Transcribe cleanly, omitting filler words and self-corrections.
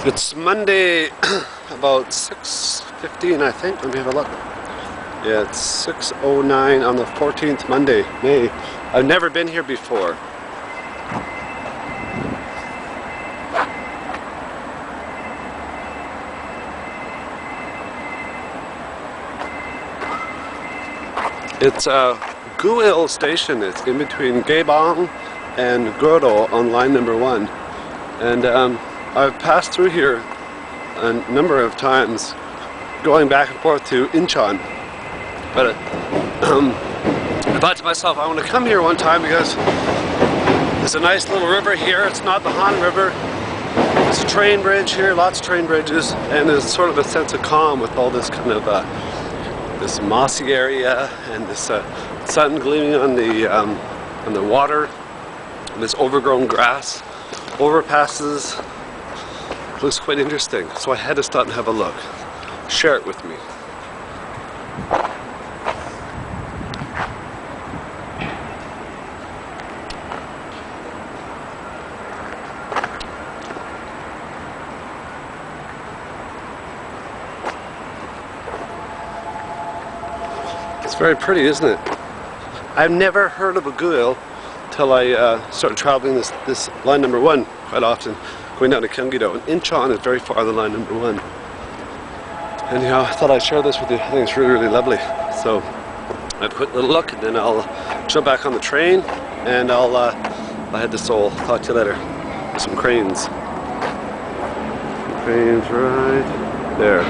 It's Monday, about 6:15, I think. Let me have a look. Yeah, it's 6:09 on the 14th, Monday, May. I've never been here before. It's a Guil station. It's in between Guil and Guil on line number 1. And I've passed through here a number of times going back and forth to Incheon. But I thought to myself, I want to come here one time because there's a nice little river here. It's not the Han River. There's a train bridge here, lots of train bridges, and there's sort of a sense of calm with all this kind of this mossy area and this sun gleaming on the water, and this overgrown grass, overpasses. It looks quite interesting, so I had to stop and have a look. Share it with me. It's very pretty, isn't it? I've never heard of a Guil till I started traveling this line number 1 quite often, going down to Gyeonggi-do. And Incheon is very far than line number 1. And I thought I'd share this with you. I think it's really, really lovely. So I have a quick little look, and then I'll jump back on the train, and I'll head to Seoul. Talk to you later. There's some cranes. Cranes right there.